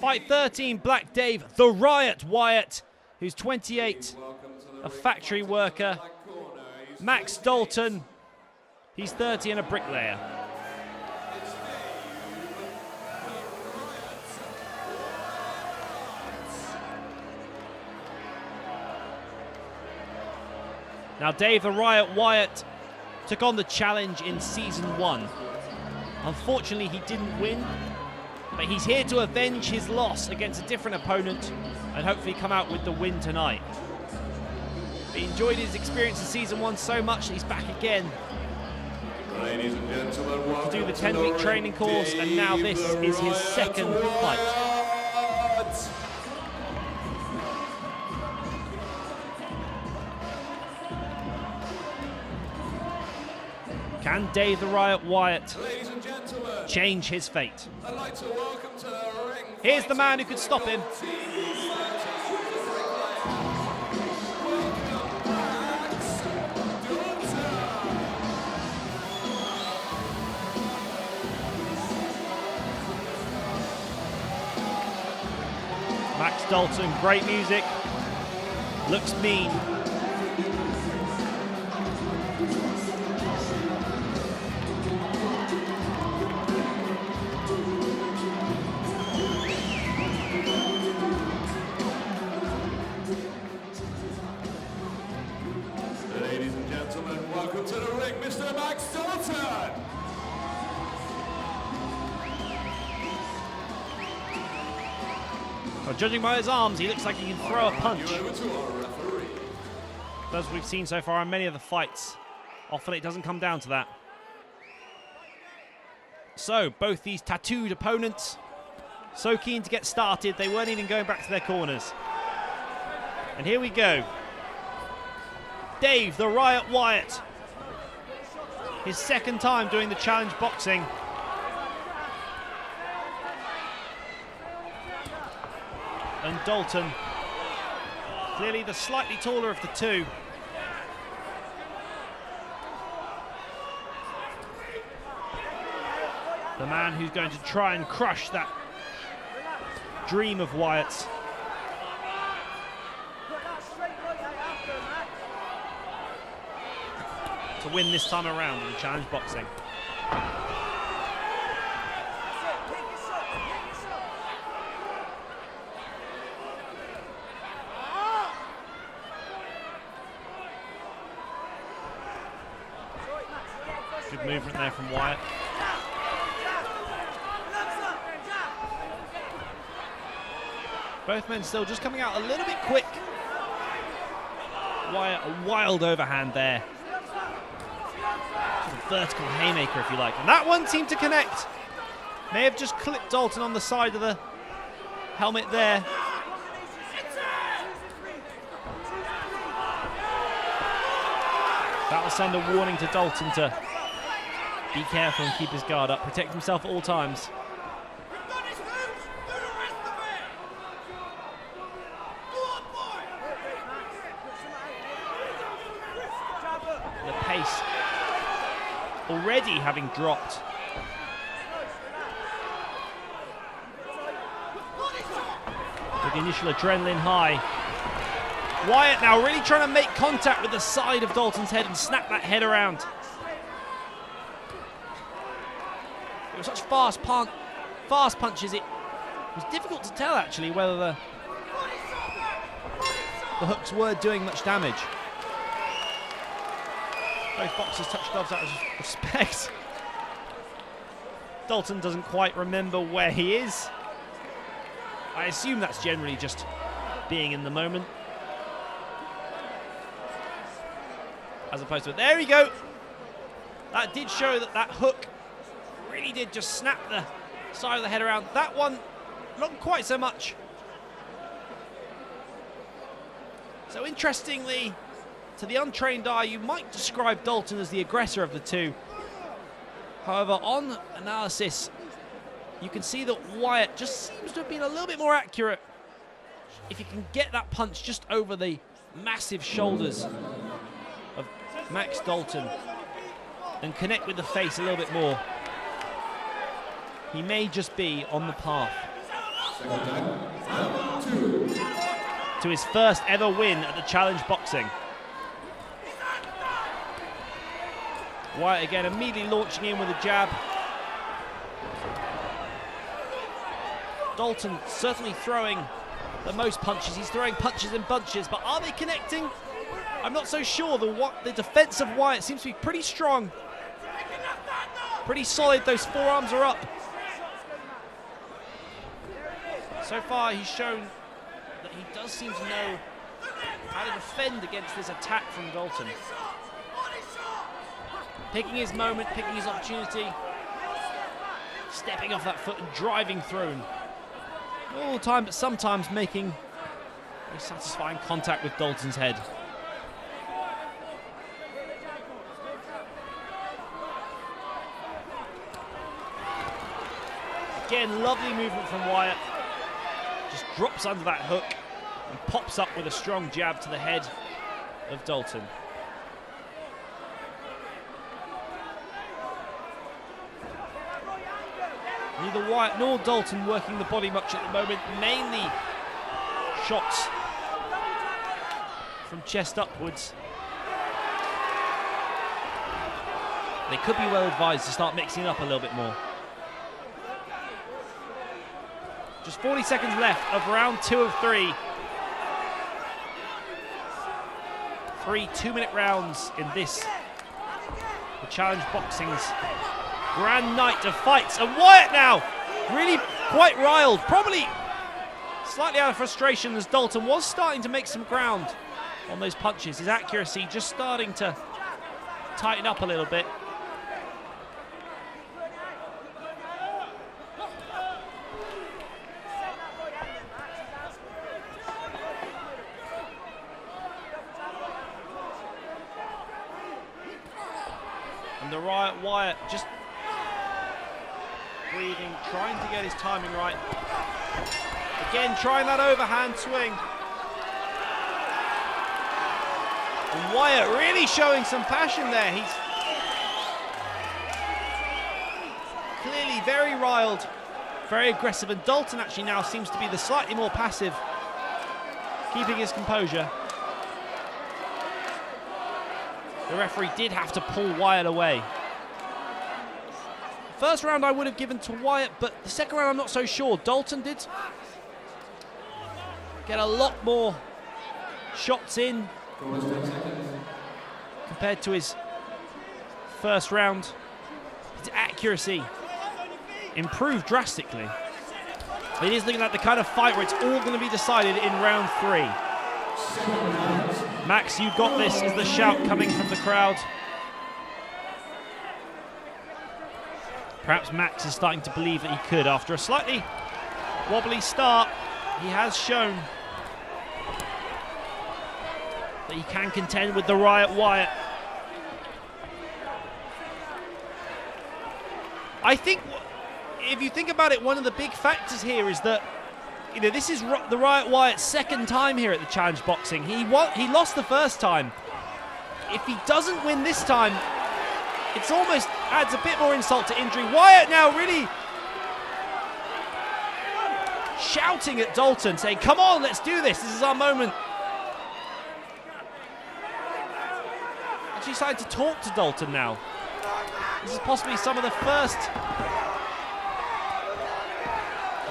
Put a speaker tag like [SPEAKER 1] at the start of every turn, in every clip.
[SPEAKER 1] Fight 13, Black Dave, the Riot Wyatt, who's 28, a factory worker. Max Dalton, he's 30 and a bricklayer. Now Dave the Riot Wyatt took on the challenge in Season 1. Unfortunately, he didn't win, but he's here to avenge his loss against a different opponent and hopefully come out with the win tonight. He enjoyed his experience in Season 1 so much that he's back again
[SPEAKER 2] Ladies and gentlemen,
[SPEAKER 1] to do the 10-week training course, and now this is his second fight. Can Dave the Riot Wyatt change his fate? Here's the man who could stop him. Max Dalton, great music, looks mean.
[SPEAKER 2] Ladies and gentlemen, welcome to the ring, Mr. Max Dalton.
[SPEAKER 1] Well, judging by his arms, he looks like he can throw a punch. As we've seen so far in many of the fights, often it doesn't come down to that. So, both these tattooed opponents, so keen to get started, they weren't even going back to their corners. And here we go. Dave the Riot Wyatt. His second time doing the challenge boxing. And Dalton, clearly the slightly taller of the two. The man who's going to try and crush that dream of Wyatt's. To win this time around in the challenge boxing. Good movement there from Wyatt. Both men still just coming out a little bit quick. Wyatt, a wild overhand there. Sort of vertical haymaker, if you like. And that one seemed to connect. May have just clipped Dalton on the side of the helmet there. That will send a warning to Dalton to be careful and keep his guard up, protect himself at all times. The pace already having dropped. With the initial adrenaline high. Wyatt now really trying to make contact with the side of Dalton's head and snap that head around. It was such fast punches, it was difficult to tell actually whether the hooks were doing much damage. Both boxers touch gloves out of respect. Dalton doesn't quite remember where he is. I assume that's generally just being in the moment. As opposed to, there we go. That did show that that hook really did just snap the side of the head around. That one, not quite so much. So interestingly, to the untrained eye, you might describe Dalton as the aggressor of the two. However, on analysis, you can see that Wyatt just seems to have been a little bit more accurate. If you can get that punch just over the massive shoulders of Max Dalton and connect with the face a little bit more, he may just be on the path To his first ever win at the Challenge Boxing. Wyatt again immediately launching in with a jab. Dalton certainly throwing the most punches. He's throwing punches in bunches, but are they connecting? I'm not so sure. The defense of Wyatt seems to be pretty strong. Pretty solid. Those forearms are up. So far, he's shown that he does seem to know how to defend against this attack from Dalton. Picking his moment, picking his opportunity. Stepping off that foot and driving through. All the time, but sometimes making a satisfying contact with Dalton's head. Again, lovely movement from Wyatt. Just drops under that hook and pops up with a strong jab to the head of Dalton. Neither Wyatt nor Dalton working the body much at the moment. Mainly shots from chest upwards. They could be well advised to start mixing it up a little bit more. Just 40 seconds left of round 2 of 3. 3 2-minute rounds in this, the Challenge Boxing's grand night of fights. And Wyatt now really quite riled, probably slightly out of frustration, as Dalton was starting to make some ground on those punches. His accuracy just starting to tighten up a little bit. And the Riot Wyatt just breathing, trying to get his timing right. Again, trying that overhand swing. And Wyatt really showing some passion there. He's clearly very riled, very aggressive, and Dalton actually now seems to be the slightly more passive, keeping his composure. The referee did have to pull Wyatt away. First round I would have given to Wyatt, but the second round I'm not so sure. Dalton did get a lot more shots in compared to his first round. His accuracy improved drastically. It is looking like the kind of fight where it's all going to be decided in round 3. Max, you got this, is the shout coming from the crowd. Perhaps Max is starting to believe that he could. After a slightly wobbly start, he has shown that he can contend with the Riot Wyatt. I think, if you think about it, one of the big factors here is that, you know, this is the Riot Wyatt's second time here at the Challenge Boxing. He lost the first time. If he doesn't win this time, it's almost adds a bit more insult to injury. Wyatt now really shouting at Dalton, saying, come on, let's do this. This is our moment. Actually starting to talk to Dalton now. This is possibly some of the first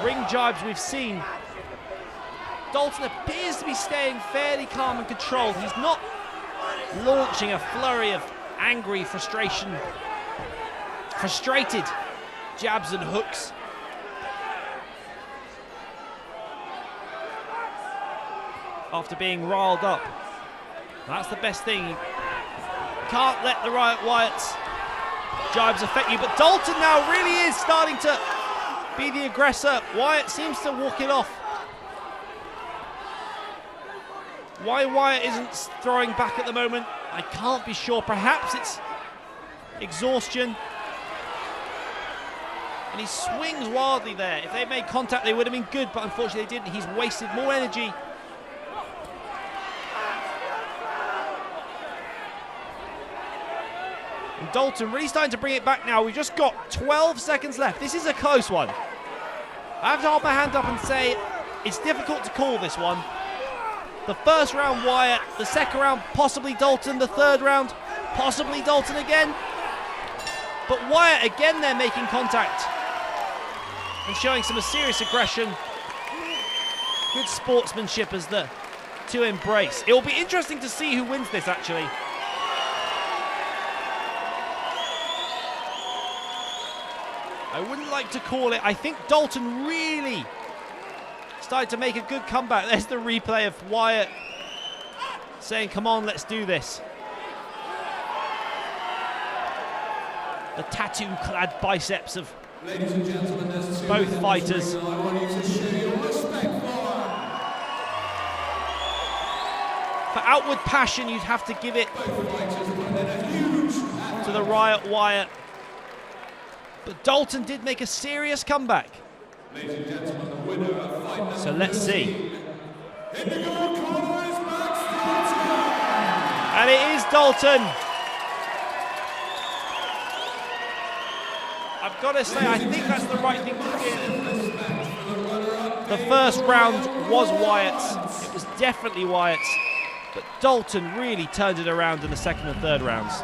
[SPEAKER 1] ring jibes we've seen. Dalton appears to be staying fairly calm and controlled. He's not launching a flurry of angry frustrated jabs and hooks. After being riled up. That's the best thing. You can't let the Riot Wyatt's jibes affect you. But Dalton now really is starting to be the aggressor. Wyatt seems to walk it off. Why Wyatt isn't throwing back at the moment, I can't be sure. Perhaps it's exhaustion. And he swings wildly there. If they made contact, they would have been good, but unfortunately they didn't. He's wasted more energy. And Dalton really starting to bring it back now. We've just got 12 seconds left. This is a close one. I have to hold my hand up and say it's difficult to call this one. The first round, Wyatt. The second round, possibly Dalton. The third round, possibly Dalton again. But Wyatt again there making contact and showing some serious aggression. Good sportsmanship as the two embrace. It will be interesting to see who wins this, actually. I wouldn't like to call it. I think Dalton really started to make a good comeback. There's the replay of Wyatt saying, come on, let's do this. The tattoo-clad biceps of
[SPEAKER 2] Ladies and gentlemen, there's two
[SPEAKER 1] both fighters.
[SPEAKER 2] I want you to show your respect for.
[SPEAKER 1] For outward passion, you'd have to give it to the Riot Wyatt. But Dalton did make a serious comeback.
[SPEAKER 2] Ladies and gentlemen, the winner of fight number
[SPEAKER 1] So let's see.
[SPEAKER 2] in the gold corner is Max Dalton.
[SPEAKER 1] And it is Dalton. I've got to say, I think that's the right thing to do. The first round was Wyatt's. It was definitely Wyatt's. But Dalton really turned it around in the second and third rounds.